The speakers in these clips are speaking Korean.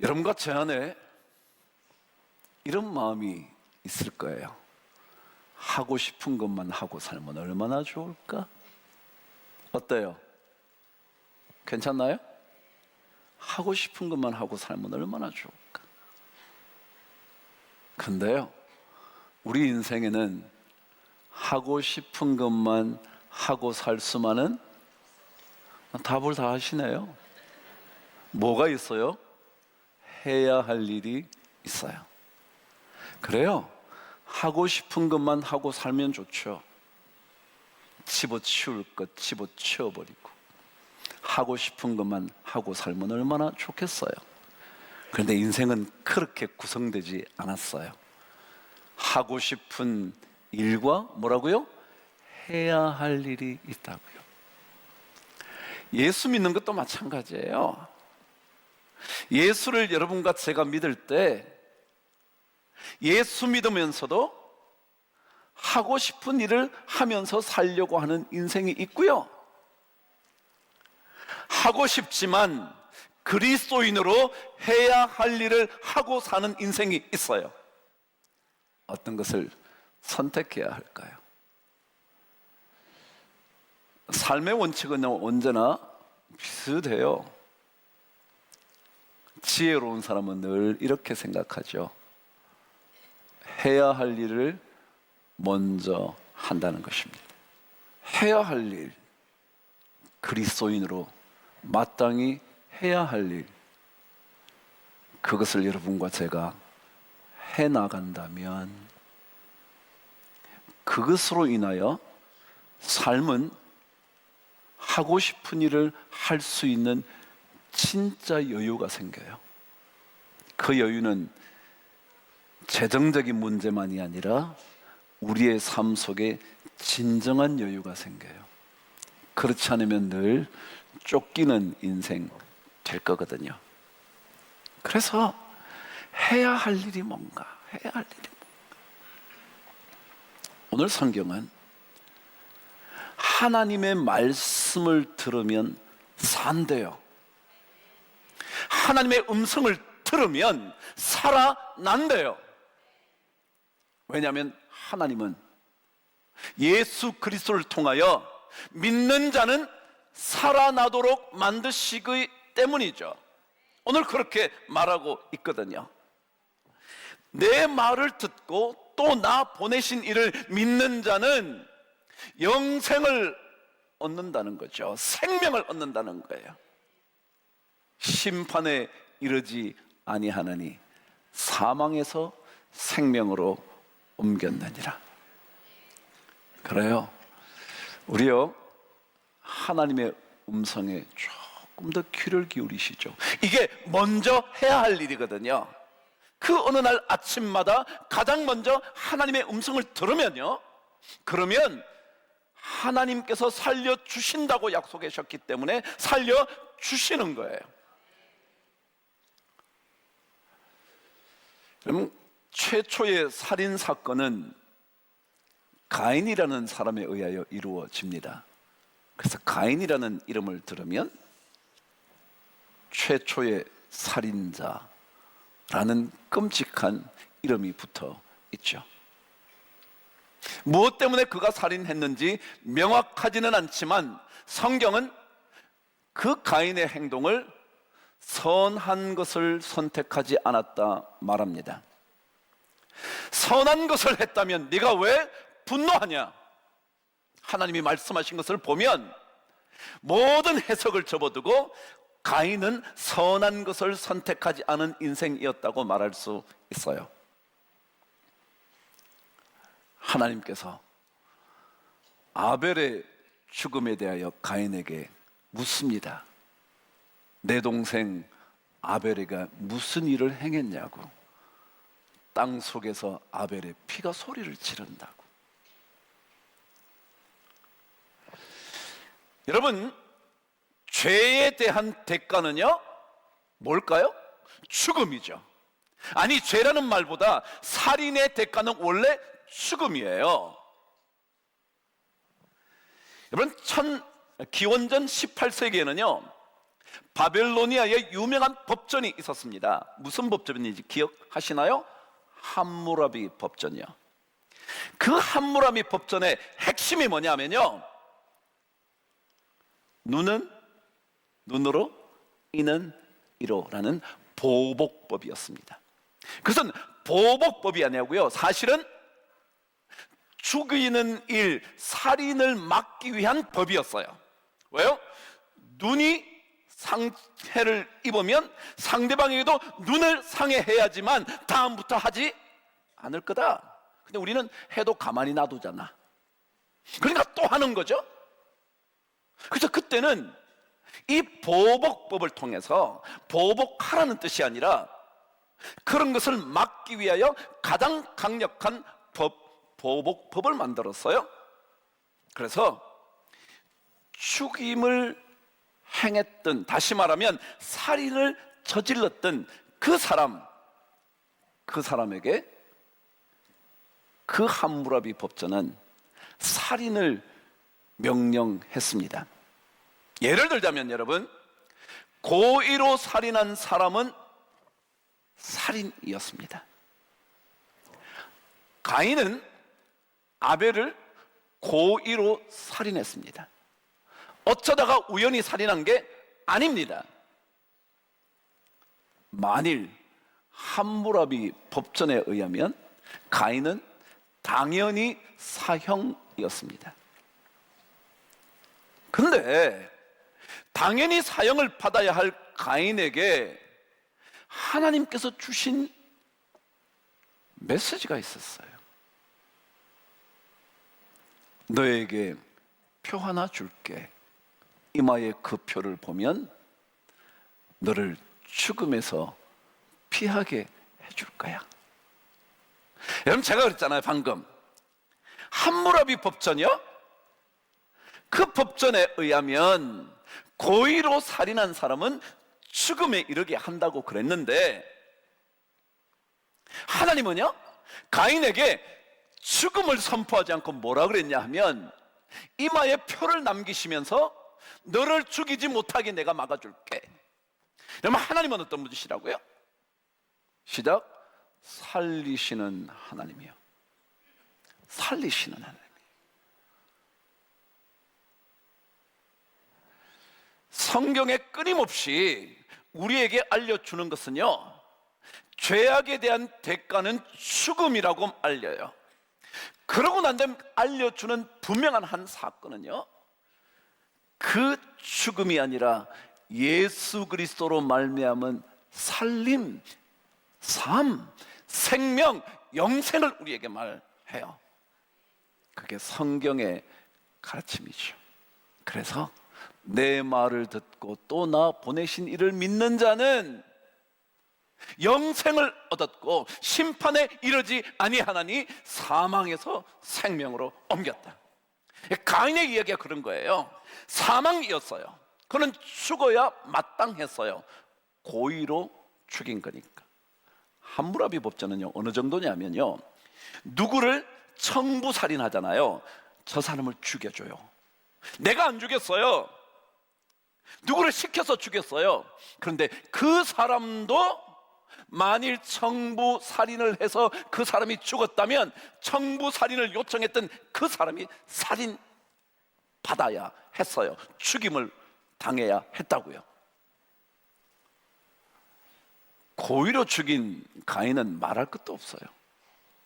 여러분과 제 안에 이런 마음이 있을 거예요. 하고 싶은 것만 하고 살면 얼마나 좋을까? 어때요? 괜찮나요? 하고 싶은 것만 하고 살면 얼마나 좋을까? 근데요, 우리 인생에는 하고 싶은 것만 하고 살 수만은, 답을 다 하시네요. 뭐가 있어요? 해야 할 일이 있어요. 그래요, 하고 싶은 것만 하고 살면 좋죠. 집어치울 것 집어치워버리고 하고 싶은 것만 하고 살면 얼마나 좋겠어요. 그런데 인생은 그렇게 구성되지 않았어요. 하고 싶은 일과 뭐라고요? 해야 할 일이 있다고요. 예수 믿는 것도 마찬가지예요. 예수를 여러분과 제가 믿을 때 예수 믿으면서도 하고 싶은 일을 하면서 살려고 하는 인생이 있고요, 하고 싶지만 그리스도인으로 해야 할 일을 하고 사는 인생이 있어요. 어떤 것을 선택해야 할까요? 삶의 원칙은 언제나 비슷해요. 지혜로운 사람은 늘 이렇게 생각하죠. 해야 할 일을 먼저 한다는 것입니다. 해야 할 일, 그리스도인으로 마땅히 해야 할 일, 그것을 여러분과 제가 해나간다면 그것으로 인하여 삶은 하고 싶은 일을 할 수 있는 진짜 여유가 생겨요. 그 여유는 재정적인 문제만이 아니라 우리의 삶 속에 진정한 여유가 생겨요. 그렇지 않으면 늘 쫓기는 인생 될 거거든요. 그래서 해야 할 일이 뭔가, 해야 할 일이 뭔가. 오늘 성경은 하나님의 말씀을 들으면 산대요. 하나님의 음성을 들으면 살아난대요. 왜냐하면 하나님은 예수 그리스도를 통하여 믿는 자는 살아나도록 만드시기 때문이죠. 오늘 그렇게 말하고 있거든요. 내 말을 듣고 또 나 보내신 이를 믿는 자는 영생을 얻는다는 거죠. 생명을 얻는다는 거예요. 심판에 이르지 아니하느니 사망에서 생명으로 옮겼느니라. 그래요, 우리요, 하나님의 음성에 조금 더 귀를 기울이시죠. 이게 먼저 해야 할 일이거든요. 그 어느 날 아침마다 가장 먼저 하나님의 음성을 들으면요, 그러면 하나님께서 살려주신다고 약속하셨기 때문에 살려주시는 거예요. 여러분, 최초의 살인사건은 가인이라는 사람에 의하여 이루어집니다. 그래서 가인이라는 이름을 들으면 최초의 살인자라는 끔찍한 이름이 붙어 있죠. 무엇 때문에 그가 살인했는지 명확하지는 않지만 성경은 그 가인의 행동을 선한 것을 선택하지 않았다 말합니다. 선한 것을 했다면 네가 왜 분노하냐? 하나님이 말씀하신 것을 보면 모든 해석을 접어두고 가인은 선한 것을 선택하지 않은 인생이었다고 말할 수 있어요. 하나님께서 아벨의 죽음에 대하여 가인에게 묻습니다. 내 동생 아벨이가 무슨 일을 행했냐고. 땅 속에서 아벨의 피가 소리를 지른다고. 여러분, 죄에 대한 대가는요, 뭘까요? 죽음이죠. 아니, 죄라는 말보다 살인의 대가는 원래 죽음이에요. 여러분, 기원전 18세기에는요 바벨로니아에 유명한 법전이 있었습니다. 무슨 법전인지 기억하시나요? 함무라비 법전이요. 그 함무라비 법전의 핵심이 뭐냐면요, 눈은 눈으로, 이는 이로라는 보복법이었습니다. 그것은 보복법이 아니고요, 사실은 죽이는 일, 살인을 막기 위한 법이었어요. 왜요? 눈이 상해를 입으면 상대방에게도 눈을 상해해야지만 다음부터 하지 않을 거다. 근데 우리는 해도 가만히 놔두잖아. 그러니까 또 하는 거죠. 그래서 그때는 이 보복법을 통해서, 보복하라는 뜻이 아니라 그런 것을 막기 위하여 가장 강력한 보복법을 만들었어요. 그래서 죽임을 행했던, 다시 말하면 살인을 저질렀던 그 사람에게 그 함무라비 법전은 살인을 명령했습니다. 예를 들자면 여러분, 고의로 살인한 사람은 살인이었습니다. 가인은 아벨을 고의로 살인했습니다. 어쩌다가 우연히 살인한 게 아닙니다. 만일 함무라비 법전에 의하면 가인은 당연히 사형이었습니다. 그런데 당연히 사형을 받아야 할 가인에게 하나님께서 주신 메시지가 있었어요. 너에게 표 하나 줄게. 이마에 그 표를 보면 너를 죽음에서 피하게 해줄 거야. 여러분, 제가 그랬잖아요, 방금. 함무라비 법전이요? 그 법전에 의하면 고의로 살인한 사람은 죽음에 이르게 한다고 그랬는데, 하나님은요, 가인에게 죽음을 선포하지 않고 뭐라 그랬냐 하면, 이마에 표를 남기시면서 너를 죽이지 못하게 내가 막아줄게. 그러면 하나님은 어떤 분이시라고요? 시작. 살리시는 하나님이요. 살리시는 하나님. 성경에 끊임없이 우리에게 알려주는 것은요, 죄악에 대한 대가는 죽음이라고 알려요. 그러고 난 다음에 알려주는 분명한 한 사건은요, 그 죽음이 아니라 예수 그리스도로 말미암은 살림, 삶, 생명, 영생을 우리에게 말해요. 그게 성경의 가르침이죠. 그래서 내 말을 듣고 또 나 보내신 이를 믿는 자는 영생을 얻었고 심판에 이르지 아니하나니 사망에서 생명으로 옮겼다. 가인의 이야기가 그런 거예요. 사망이었어요. 그는 죽어야 마땅했어요. 고의로 죽인 거니까. 함무라비 법전은요, 어느 정도냐면요, 누구를 청부살인하잖아요. 저 사람을 죽여줘요. 내가 안 죽였어요. 누구를 시켜서 죽였어요. 그런데 그 사람도 만일 청부살인을 해서 그 사람이 죽었다면 청부살인을 요청했던 그 사람이 살인 받아야 했어요. 죽임을 당해야 했다고요. 고의로 죽인 가인은 말할 것도 없어요.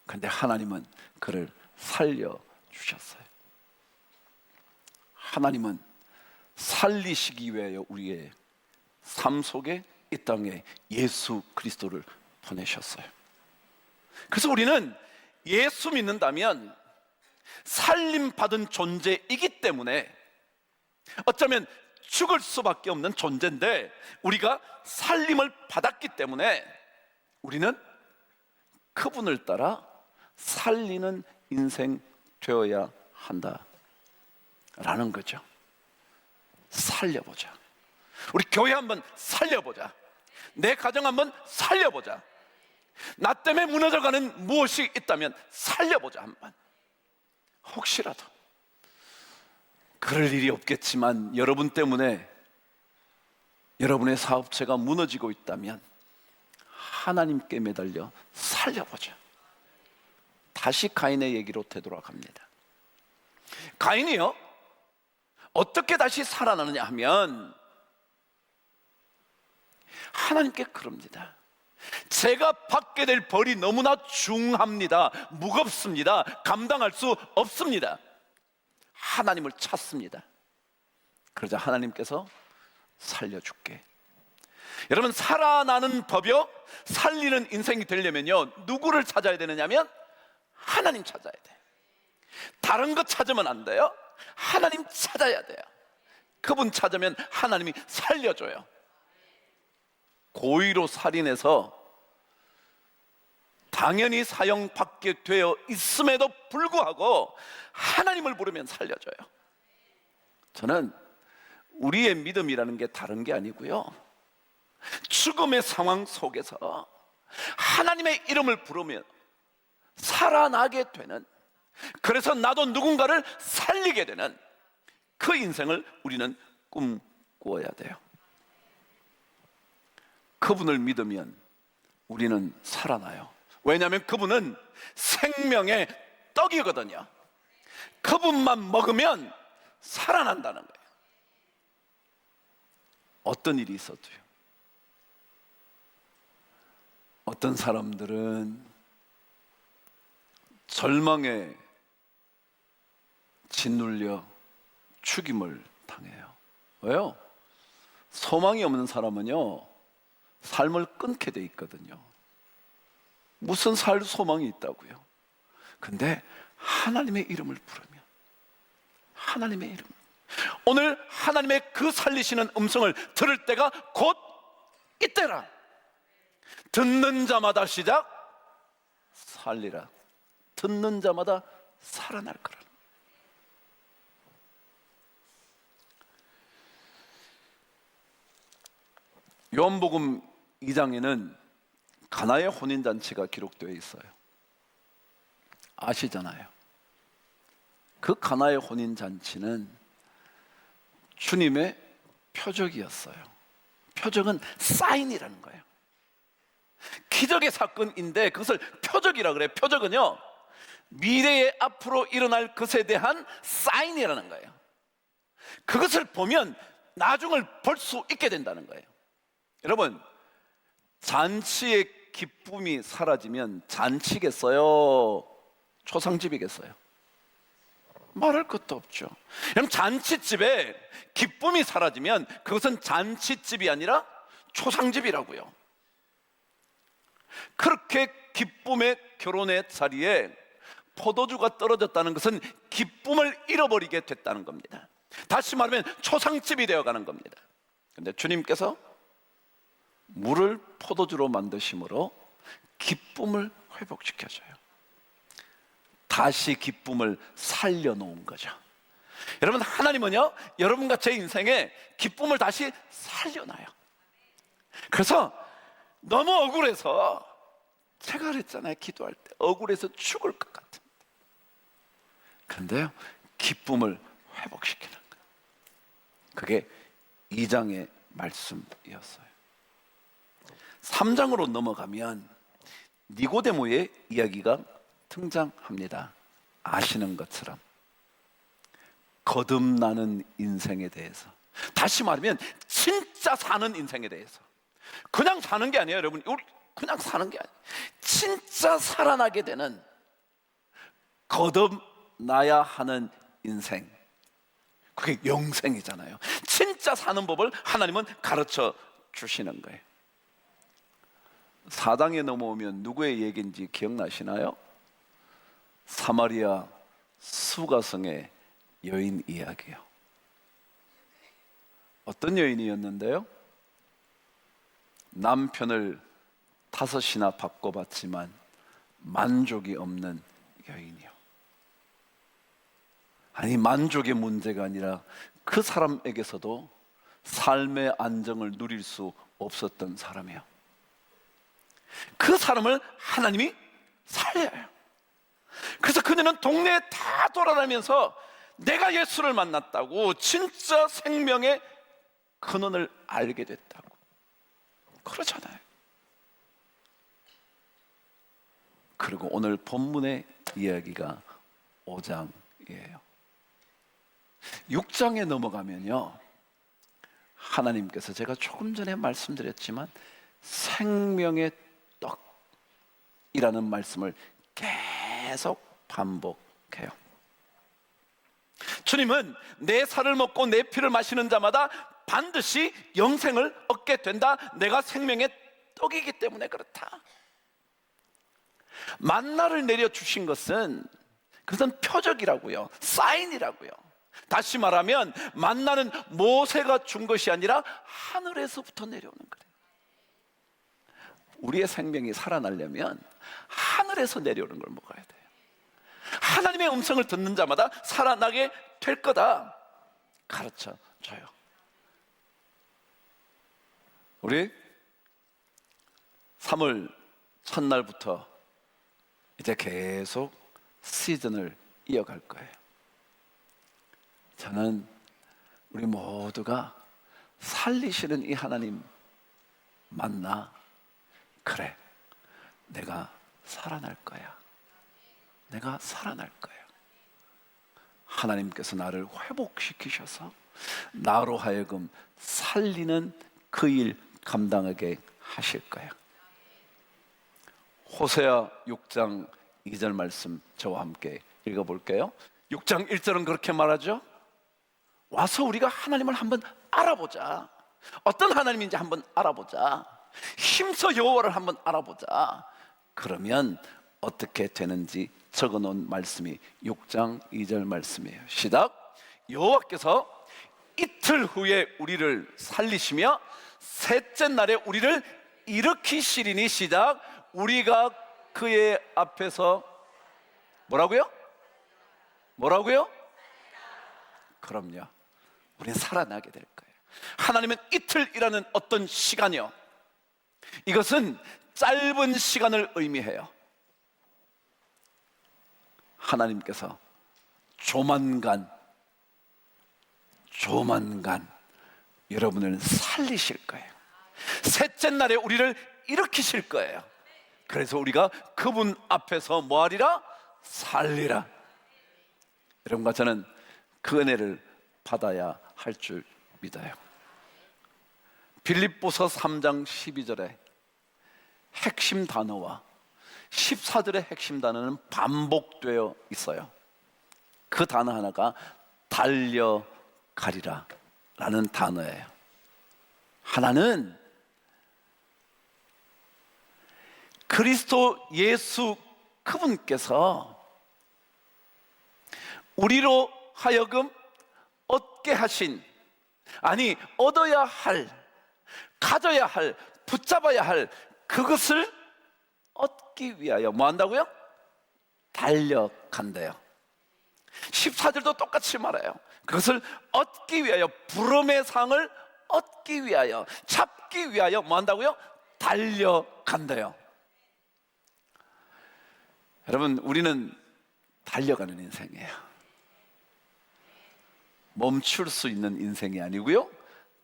그런데 하나님은 그를 살려주셨어요. 하나님은 살리시기 위하여 우리의 삶 속에 이 땅에 예수 그리스도를 보내셨어요. 그래서 우리는 예수 믿는다면 살림받은 존재이기 때문에, 어쩌면 죽을 수밖에 없는 존재인데 우리가 살림을 받았기 때문에 우리는 그분을 따라 살리는 인생 되어야 한다라는 거죠. 살려보자. 우리 교회 한번 살려보자. 내 가정 한번 살려보자. 나 때문에 무너져가는 무엇이 있다면 살려보자 한번. 혹시라도 그럴 일이 없겠지만 여러분 때문에 여러분의 사업체가 무너지고 있다면 하나님께 매달려 살려보자. 다시 가인의 얘기로 되돌아갑니다. 가인이요, 어떻게 다시 살아나느냐 하면 하나님께 그럽니다. 제가 받게 될 벌이 너무나 중합니다. 무겁습니다. 감당할 수 없습니다. 하나님을 찾습니다. 그러자 하나님께서 살려줄게. 여러분, 살아나는 법이요, 살리는 인생이 되려면요, 누구를 찾아야 되느냐면 하나님 찾아야 돼. 다른 거 찾으면 안 돼요. 하나님 찾아야 돼요. 그분 찾으면 하나님이 살려줘요. 고의로 살인해서 당연히 사형받게 되어 있음에도 불구하고 하나님을 부르면 살려줘요. 저는 우리의 믿음이라는 게 다른 게 아니고요, 죽음의 상황 속에서 하나님의 이름을 부르면 살아나게 되는, 그래서 나도 누군가를 살리게 되는 그 인생을 우리는 꿈꾸어야 돼요. 그분을 믿으면 우리는 살아나요. 왜냐하면 그분은 생명의 떡이거든요. 그분만 먹으면 살아난다는 거예요. 어떤 일이 있어도요. 어떤 사람들은 절망에 짓눌려 죽임을 당해요. 왜요? 소망이 없는 사람은요, 삶을 끊게 돼 있거든요. 무슨 살 소망이 있다고요? 근데 하나님의 이름을 부르면, 하나님의 이름, 오늘 하나님의 그 살리시는 음성을 들을 때가 곧 이때라. 듣는 자마다 시작 살리라. 듣는 자마다 살아날 거라. 요한복음 2장에는 가나의 혼인잔치가 기록되어 있어요. 아시잖아요. 그 가나의 혼인잔치는 주님의 표적이었어요. 표적은 사인이라는 거예요. 기적의 사건인데 그것을 표적이라고 그래요. 표적은요, 미래에 앞으로 일어날 것에 대한 사인이라는 거예요. 그것을 보면 나중을 볼 수 있게 된다는 거예요. 여러분, 잔치의 기쁨이 사라지면 잔치겠어요? 초상집이겠어요? 말할 것도 없죠. 그럼 잔치집에 기쁨이 사라지면 그것은 잔치집이 아니라 초상집이라고요. 그렇게 기쁨의 결혼의 자리에 포도주가 떨어졌다는 것은 기쁨을 잃어버리게 됐다는 겁니다. 다시 말하면 초상집이 되어가는 겁니다. 그런데 주님께서 물을 포도주로 만드심으로 기쁨을 회복시켜줘요. 다시 기쁨을 살려놓은 거죠. 여러분, 하나님은요, 여러분과 제 인생에 기쁨을 다시 살려놔요. 그래서 너무 억울해서, 제가 그랬잖아요, 기도할 때 억울해서 죽을 것 같습니다. 그런데요, 기쁨을 회복시키는 거예요. 그게 2장의 말씀이었어요. 3장으로 넘어가면 니고데모의 이야기가 등장합니다. 아시는 것처럼 거듭나는 인생에 대해서, 다시 말하면 진짜 사는 인생에 대해서, 그냥 사는 게 아니에요. 여러분, 우리 그냥 사는 게 아니에요. 진짜 살아나게 되는, 거듭나야 하는 인생, 그게 영생이잖아요. 진짜 사는 법을 하나님은 가르쳐 주시는 거예요. 4장에 넘어오면 누구의 얘기인지 기억나시나요? 사마리아 수가성의 여인 이야기요. 어떤 여인이었는데요? 남편을 5이나 바꿔봤지만 만족이 없는 여인이요. 아니, 만족의 문제가 아니라 그 사람에게서도 삶의 안정을 누릴 수 없었던 사람이요. 그 사람을 하나님이 살려요. 그래서 그녀는 동네에 다 돌아다니면서 내가 예수를 만났다고, 진짜 생명의 근원을 알게 됐다고 그러잖아요. 그리고 오늘 본문의 이야기가 5장이에요. 6장에 넘어가면요, 하나님께서 제가 조금 전에 말씀드렸지만 생명의 떡이라는 말씀을 계속 반복해요. 주님은 내 살을 먹고 내 피를 마시는 자마다 반드시 영생을 얻게 된다. 내가 생명의 떡이기 때문에 그렇다. 만나를 내려주신 것은 그것은 표적이라고요, 사인이라고요. 다시 말하면 만나는 모세가 준 것이 아니라 하늘에서부터 내려오는 거예요. 우리의 생명이 살아나려면 하늘에서 내려오는 걸 먹어야 돼요. 하나님의 음성을 듣는 자마다 살아나게 될 거다 가르쳐 줘요. 우리 3월 첫날부터 이제 계속 시즌을 이어갈 거예요. 저는 우리 모두가 살리시는 이 하나님 만나, 그래, 내가 살아날 거야. 내가 살아날 거야. 하나님께서 나를 회복시키셔서 나로 하여금 살리는 그 일 감당하게 하실 거야. 호세아 6장 2절 말씀 저와 함께 읽어볼게요. 6장 1절은 그렇게 말하죠. 와서 우리가 하나님을 한번 알아보자. 어떤 하나님인지 한번 알아보자. 힘써 여호와를 한번 알아보자. 그러면 어떻게 되는지 적어놓은 말씀이 6장 2절 말씀이에요. 시작. 여호와께서 이틀 후에 우리를 살리시며 셋째 날에 우리를 일으키시리니. 시작. 우리가 그의 앞에서 뭐라고요? 뭐라고요? 그럼요, 우리는 살아나게 될 거예요. 하나님은 이틀이라는 어떤 시간이요, 이것은 짧은 시간을 의미해요. 하나님께서 조만간 여러분을 살리실 거예요. 셋째 날에 우리를 일으키실 거예요. 그래서 우리가 그분 앞에서 뭐하리라? 살리라. 여러분과 저는 그 은혜를 받아야 할 줄 믿어요. 빌립보서 3장 12절에 핵심 단어와 14절의 핵심 단어는 반복되어 있어요. 그 단어 하나가 달려가리라 라는 단어예요. 하나는 그리스도 예수 그분께서 우리로 하여금 얻게 하신, 아니 얻어야 할, 가져야 할, 붙잡아야 할 그것을 얻기 위하여 뭐 한다고요? 달려간대요. 14절도 똑같이 말해요. 그것을 얻기 위하여, 부름의 상을 얻기 위하여, 잡기 위하여 뭐 한다고요? 달려간대요. 여러분, 우리는 달려가는 인생이에요. 멈출 수 있는 인생이 아니고요,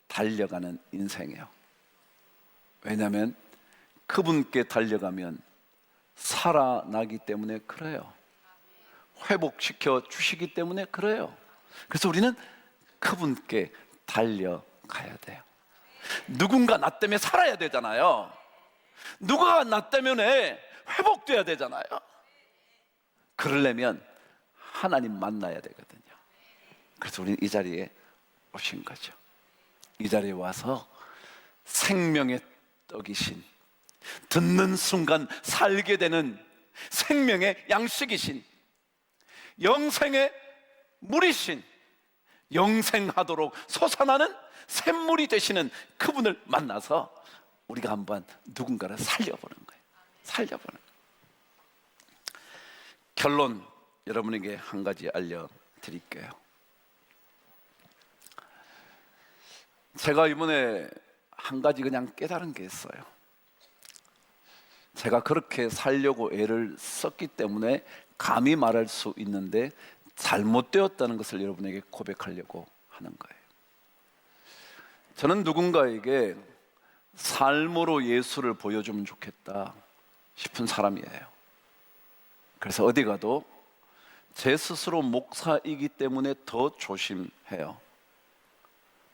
달려가는 인생이에요. 왜냐하면 그분께 달려가면 살아나기 때문에 그래요. 회복시켜 주시기 때문에 그래요. 그래서 우리는 그분께 달려가야 돼요. 누군가 나 때문에 살아야 되잖아요. 누가 나 때문에 회복돼야 되잖아요. 그러려면 하나님 만나야 되거든요. 그래서 우리는 이 자리에 오신 거죠. 이 자리에 와서 생명의 떡이신, 듣는 순간 살게 되는 생명의 양식이신, 영생의 물이신, 영생하도록 솟아나는 샘물이 되시는 그분을 만나서 우리가 한번 누군가를 살려보는 거예요. 살려보는 거예요. 결론, 여러분에게 한 가지 알려드릴게요. 제가 이번에 한 가지 그냥 깨달은 게 있어요. 제가 그렇게 살려고 애를 썼기 때문에 감히 말할 수 있는데 잘못되었다는 것을 여러분에게 고백하려고 하는 거예요. 저는 누군가에게 삶으로 예수를 보여주면 좋겠다 싶은 사람이에요. 그래서 어디 가도 제 스스로 목사이기 때문에 더 조심해요.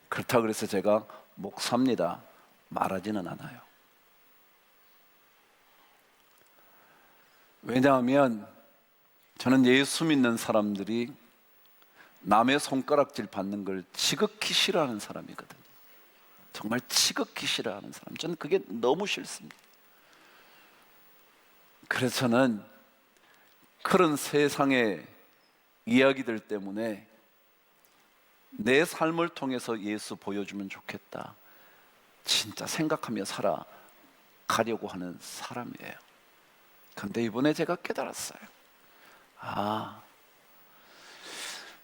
그렇다고 해서 제가 목사입니다 말하지는 않아요. 왜냐하면 저는 예수 믿는 사람들이 남의 손가락질 받는 걸 지극히 싫어하는 사람이거든요. 정말 지극히 싫어하는 사람. 저는 그게 너무 싫습니다. 그래서 저는 그런 세상의 이야기들 때문에 내 삶을 통해서 예수 보여주면 좋겠다 진짜 생각하며 살아가려고 하는 사람이에요. 그런데 이번에 제가 깨달았어요.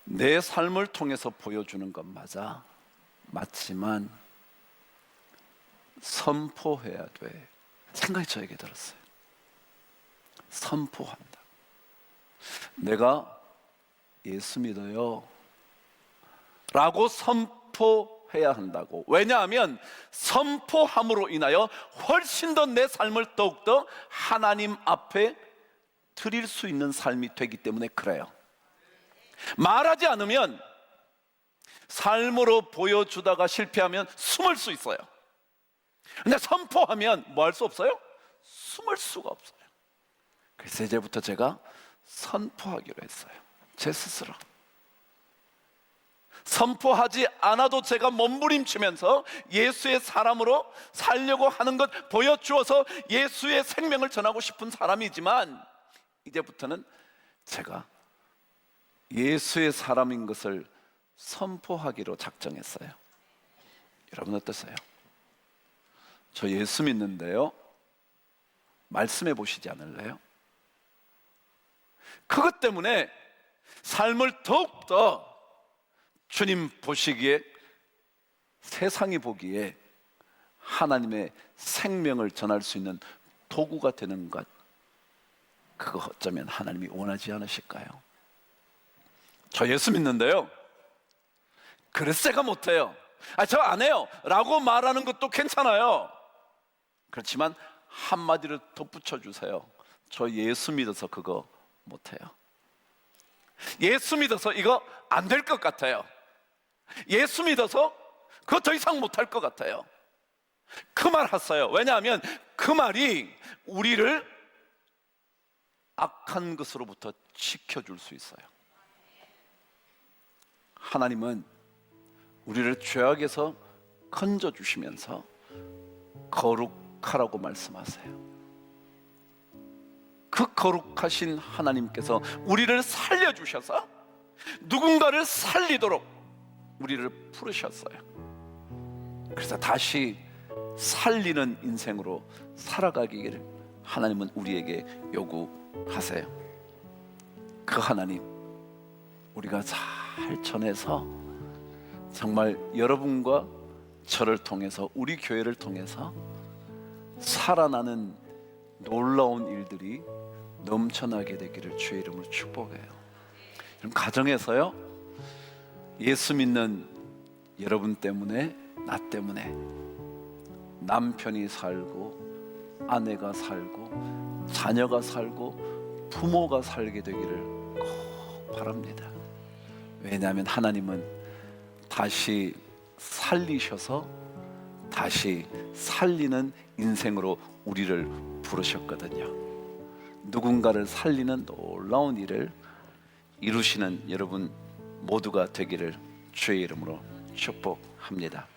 내 삶을 통해서 보여주는 건 맞지만 선포해야 돼 생각이 저에게 들었어요. 선포한다. 내가 예수 믿어요 라고 선포해야 한다고. 왜냐하면 선포함으로 인하여 훨씬 더 내 삶을 더욱더 하나님 앞에 드릴 수 있는 삶이 되기 때문에 그래요. 말하지 않으면 삶으로 보여주다가 실패하면 숨을 수 있어요. 근데 선포하면 뭐 할 수 없어요? 숨을 수가 없어요. 그래서 이제부터 제가 선포하기로 했어요. 제 스스로 선포하지 않아도 제가 몸부림치면서 예수의 사람으로 살려고 하는 것 보여주어서 예수의 생명을 전하고 싶은 사람이지만 이제부터는 제가 예수의 사람인 것을 선포하기로 작정했어요. 여러분 어떠세요? 저 예수 믿는데요 말씀해 보시지 않을래요? 그것 때문에 삶을 더욱더 주님 보시기에, 세상이 보기에 하나님의 생명을 전할 수 있는 도구가 되는 것, 그거 어쩌면 하나님이 원하지 않으실까요? 저 예수 믿는데요 그래서 제가 못해요, 저 안 해요 라고 말하는 것도 괜찮아요. 그렇지만 한마디로 덧붙여 주세요. 저 예수 믿어서 그거 못해요. 예수 믿어서 이거 안 될 것 같아요. 예수 믿어서 그거 더 이상 못할 것 같아요. 그 말 하세요. 왜냐하면 그 말이 우리를 악한 것으로부터 지켜줄 수 있어요. 하나님은 우리를 죄악에서 건져주시면서 거룩하라고 말씀하세요. 그 거룩하신 하나님께서 우리를 살려주셔서 누군가를 살리도록 우리를 부르셨어요. 그래서 다시 살리는 인생으로 살아가기를 하나님은 우리에게 요구하세요. 그 하나님 우리가 잘 전해서 정말 여러분과 저를 통해서, 우리 교회를 통해서 살아나는 놀라운 일들이 넘쳐나게 되기를 주의 이름으로 축복해요. 그럼 가정에서요 예수 믿는 여러분 때문에, 나 때문에 남편이 살고 아내가 살고 자녀가 살고 부모가 살게 되기를 꼭 바랍니다. 왜냐하면 하나님은 다시 살리셔서 다시 살리는 인생으로 우리를 부르셨거든요. 누군가를 살리는 놀라운 일을 이루시는 여러분 모두가 되기를 주의 이름으로 축복합니다.